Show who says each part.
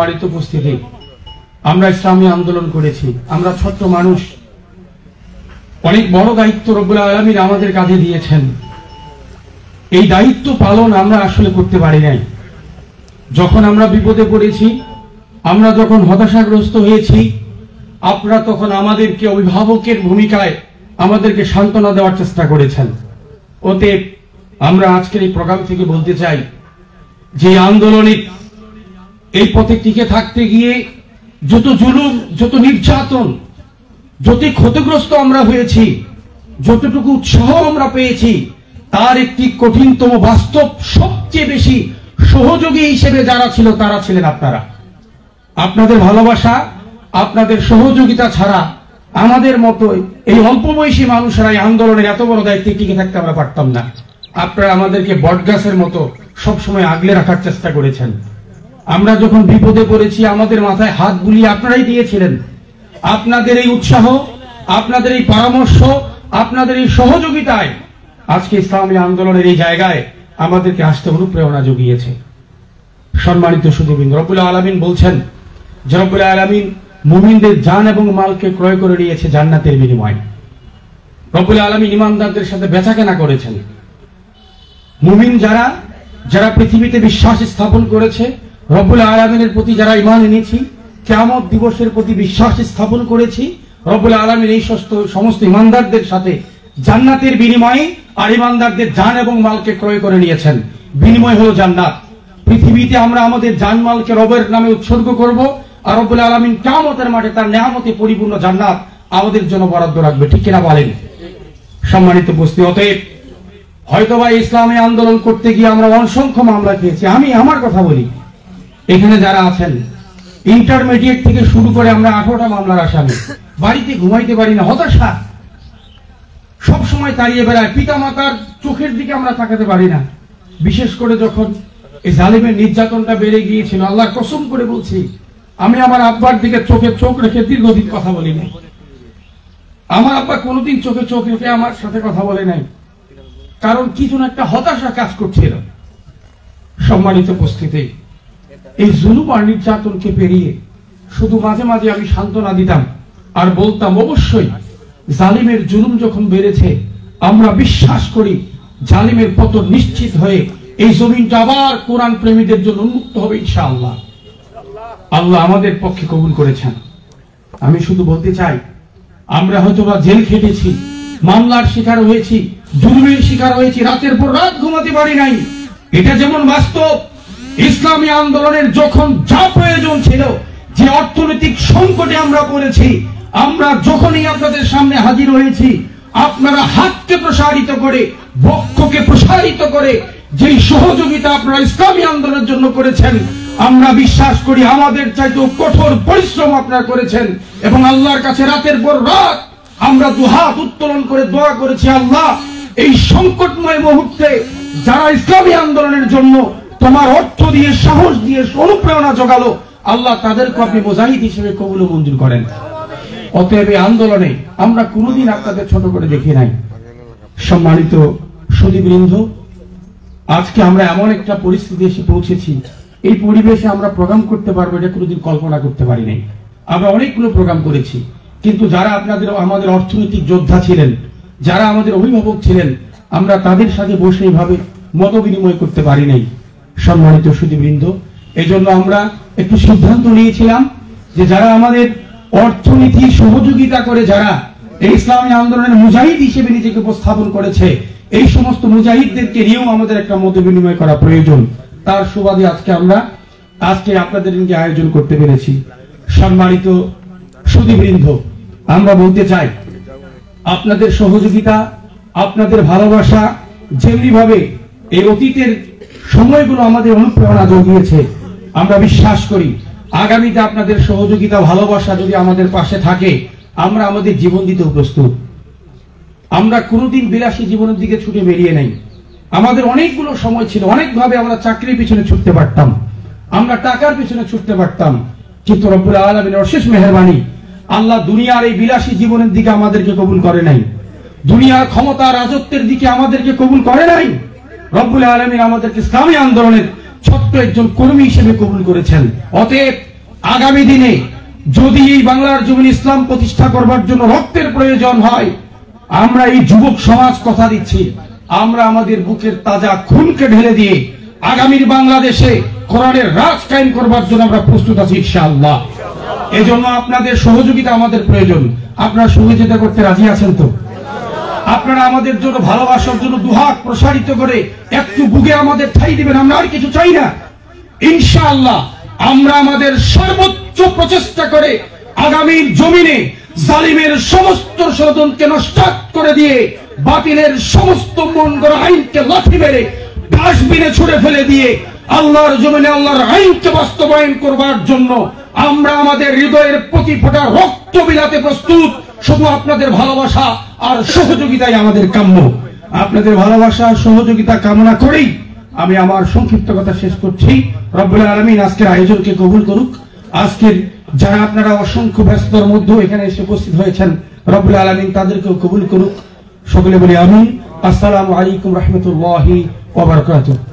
Speaker 1: সম্মানিত উপস্থিতি, আমরা ইসলামী আন্দোলন করেছি, আমরা ছোট্ট মানুষ, অনেক বড় দায়িত্ব রব্বুল আলামিন আমাদের কাঁধে দিয়েছেন। এই দায়িত্ব পালন আমরা আসলে করতে পারি নাই। যখন আমরা বিপদে পড়েছি, আমরা যখন হতাশাগ্রস্ত হয়েছি, আপনারা তখন আমাদেরকে অভিভাবকের ভূমিকায় আমাদেরকে সান্ত্বনা দেওয়ার চেষ্টা করেছেন। অতএব আমরা আজকের এই প্রোগ্রাম থেকে বলতে চাই যে আন্দোলনে এই পথে টিকে থাকতে গিয়ে যত জুলুম, যত নির্যাতন, যত ক্ষতিগ্রস্ত আমরা হয়েছি, যতটুকু উৎসাহ আমরা পেয়েছি, তার একটি কঠিনতম বাস্তব সবচেয়ে বেশি সহযোগী হিসেবে যারা ছিল তারা ছিলেন আপনারা। আপনাদের ভালোবাসা, আপনাদের সহযোগিতা ছাড়া আমাদের মতো এই অল্প বয়সী মানুষরা এই আন্দোলনের এত বড় দায়িত্বে টিকে থাকতে আমরা পারতাম না। আপনারা আমাদেরকে বটগাছের মতো সবসময় আগলে রাখার চেষ্টা করেছেন। আমরা যখন বিপদে পড়েছি, আমাদের মাথায় হাত বুলিয়ে আপনারাই দিয়েছিলেন। আপনাদের এই উৎসাহ, আপনাদের এই পরামর্শ, আপনাদের এই সহযোগিতায় আজকে ইসলামী আন্দোলনের এই জায়গায় আমাদেরকে আসতে অনুপ্রেরণা জুগিয়েছে। সম্মানিত সুধীবৃন্দ, রব্বুল আলামিন বলছেন যে রব্বুল আলামিন মুমিনদের জান এবং মালকে ক্রয় করে নিয়েছে জান্নাতের বিনিময়ে। রব্বুল আলামিন ঈমানদারদের সাথে বেচাকেনা করেছেন। মুমিন যারা পৃথিবীতে বিশ্বাস স্থাপন করেছে, রব্বুল আলামিনের প্রতি যারা ঈমান এনেছি, কিয়ামত দিবসের প্রতি বিশ্বাস স্থাপন করেছি, রব্বুল আলামিন এই সমস্ত ঈমানদারদের সাথে জান্নাতের বিনিময়ে আর ঈমানদারদের জান এবং মালকে ক্রয় করে নিয়েছেন। বিনিময় হলো জান্নাত। পৃথিবীতে আমরা আমাদের জানমালকে রবের নামে উৎসর্গ করব, আর রব্বুল আলামিন কিয়ামতের মাঠে তার নেয়ামতে পরিপূর্ণ জান্নাত আমাদের জন্য বরাদ্দ রাখবে। ঠিক কিনা বলেন? সম্মানিত উপস্থিতি, অতএব হয়তোবা ইসলামী আন্দোলন করতে গিয়ে আমরা অসংখ্য মামলা খেয়েছি। আমি আমার কথা বলি, এখানে যারা আছেন ইন্টারমিডিয়েট থেকে শুরু করে আমরা 18টা মামলার আসামি, বাড়িতে ঘুমাইতে পারি না, হতাশা সব সময় তাড়িয়ে বেড়ায়, পিতা মাতার চোখের দিকে আমরা তাকাতে পারি না। বিশেষ করে যখন এই জালিমের নির্যাতনটা বেড়ে গিয়েছিল, আল্লাহর কসম করে বলছি, আমি আমার আব্বার দিকে চোখে চোখ রেখে দীর্ঘদিন কথা বলি নাই। আমার আব্বা কোনোদিন চোখে চোখ রেখে আমার সাথে কথা বলে নাই, কারণ কি যেন একটা হতাশা কাজ করছিল। সম্মানিত উপস্থিতি, এই জুলুম আর নির্যাতনকে পেরিয়ে শুধু মাঝে মাঝে আমি সান্ত্বনা দিতাম আর বলতাম, অবশ্যই জালিমের জুলুম যখন বেড়েছে, আমরা বিশ্বাস করি জালিমের পতন নিশ্চিত হয়ে এই জমিনটা আবার কোরআন প্রেমীদের জন্য উন্মুক্ত হবে ইনশাআল্লাহ। আল্লাহ আমাদের পক্ষে কবুল করেছেন। আমি শুধু বলতে চাই, আমরা হয়তোবা জেল খেটেছি, মামলার শিকার হয়েছি, জুলুমের শিকার হয়েছি, রাতের পর রাত ঘুমাতে পারি নাই, এটা যেমন বাস্তব। ইসলামী আন্দোলনের যখন যা প্রয়োজন ছিল, যে অর্থনৈতিক সংকটে আমরা পড়েছি, আমরা যখনই আপনাদের সামনে হাজির হয়েছি, আপনারা হাতকে প্রসারিত করে, বক্ষকে প্রসারিত করে যেই সহযোগিতা আপনারা ইসলামী আন্দোলনের জন্য করেছেন, আমরা বিশ্বাস করি আমাদের চাইতেও কঠোর পরিশ্রম আপনারা করেছেন। এবং আল্লাহর কাছে রাতের পর রাত আমরা দুহাত উত্তোলন করে দোয়া করেছি, আল্লাহ এই সংকটময় মুহূর্তে যারা ইসলামী আন্দোলনের জন্য তোমার অর্থ দিয়ে, সাহস দিয়ে অনুপ্রেরণা জোগালো, আল্লাহ তাদেরকে আপনি মুজাহিদ হিসেবে কবুল ও মঞ্জুর করেন। অতএব এই আন্দোলনে আমরা কোনোদিন আপনাদের ছোট করে দেখি নাই। সম্মানিত সুধীবৃন্দ, আজকে আমরা এমন একটা পরিস্থিতি এসে পৌঁছেছি, এই পরিবেশে আমরা প্রোগ্রাম করতে পারবো এটা কোনোদিন কল্পনা করতে পারি নাই। আমরা অনেকগুলো প্রোগ্রাম করেছি, কিন্তু যারা আমাদের অর্থনৈতিক যোদ্ধা ছিলেন, যারা আমাদের অভিভাবক ছিলেন, আমরা তাদের সাথে বসে এইভাবে মত বিনিময় করতে পারি নাই। সম্মানিত সুধীবৃন্দ, এই জন্য আমরা একটু সিদ্ধান্ত নিয়েছিলাম যে যারা আমাদের অর্থনীতি সহযোগিতা করে, যারা এই ইসলামী আন্দোলনের মুজাহিদ হিসেবে নিজেকে উপস্থাপন করেছে, এই সমস্ত মুজাহিদদেরকে নিয়েও আমাদের একটা মত বিনিময় করা প্রয়োজন। তার সুবাদে আজকে আপনাদের আয়োজন করতে পেরেছি। সম্মানিত সুধীবৃন্দ, আমরা বলতে চাই, আপনাদের সহযোগিতা, আপনাদের ভালোবাসা যেমনি ভাবে এই অতীতের সময়গুলো আমাদের অনুপ্রেরণা জুগিয়েছে, আমরা বিশ্বাস করি আগামীতে আপনাদের সহযোগিতা, ভালোবাসা যদি আমাদের পাশে থাকে, আমরা আমাদের জীবন দিতেও প্রস্তুত। আমরা কোনোদিন বিলাসী জীবনের দিকে ছুটে বেরিয়ে নেই। আমাদের অনেকগুলো সময় ছিল, অনেকভাবে আমরা চাকরির পিছনে ছুটতে পারতাম, আমরা টাকার পিছনে ছুটতে পারতাম, কিন্তু রব্বুল আলামিনের অশেষ মেহেরবানি, আল্লাহ দুনিয়ার এই বিলাসী জীবনের দিকে আমাদেরকে কবুল করে নাই, দুনিয়ার ক্ষমতা রাজত্বের দিকে আমাদেরকে কবুল করে নাই। রব্বুল আলামিন আমাদেরকে ইসলামী আন্দোলনের ছোট্ট একজন কর্মী হিসেবে কবুল করেছেন। অতএব আগামী দিনে যদি এই বাংলার জমিন ইসলাম প্রতিষ্ঠা করবার জন্য রক্তের প্রয়োজন হয়, আমরা এই যুবক সমাজ কথা দিচ্ছি, আমরা আমাদের বুকের তাজা খুনকে ঢেলে দিয়ে আগামীর বাংলাদেশে কোরআনের রাজ কায়েম করবার জন্য আমরা প্রস্তুত আছি ইনশাআল্লাহ। এজন্য আপনাদের সহযোগিতা আমাদের প্রয়োজন। আপনারা সহযোগিতা করতে রাজি আছেন তো? আপনারা আমাদের জন্য ভালোবাসার জন্য দুহাত প্রসারিত করে একটু বুকে আমাদের ঠাঁই দিবেন। আমরা আর কিছু চাই না ইনশাআল্লাহ। আমরা আমাদের সর্বোচ্চ প্রচেষ্টা করে আগামীর জমিনে জালিমের সমস্ত ষড়যন্ত্রকে নষ্ট করে দিয়ে বাতিলের সমস্ত মন গড়া আইনকে লাথি মেরে ডাস্টবিনে ছুড়ে ফেলে দিয়ে আল্লাহর জমিনে আল্লাহর আইনকে বাস্তবায়ন করবার জন্য আমরা আমাদের হৃদয়ের প্রতি ফোঁটা রক্ত বিলাতে প্রস্তুত। শুধু আপনাদের ভালোবাসা আর সহযোগিতাই আমাদের কাম্য। আপনাদের ভালোবাসা সহযোগিতা কামনা করেই আমি আমার সংক্ষিপ্ত কথা শেষ করছি। রব্বুল আলামিন আজকের আয়োজনকে কবুল করুক। আজকের যারা আপনারা অসংখ্য ব্যস্ততার মধ্যে এখানে এসে উপস্থিত হয়েছেন, রব্বুল আলামিন তাদেরকেও কবুল করুক। সকলে বলি আমিন। আসসালামু আলাইকুম রহমতুল্লাহি ওয়া বারাকাতুহু।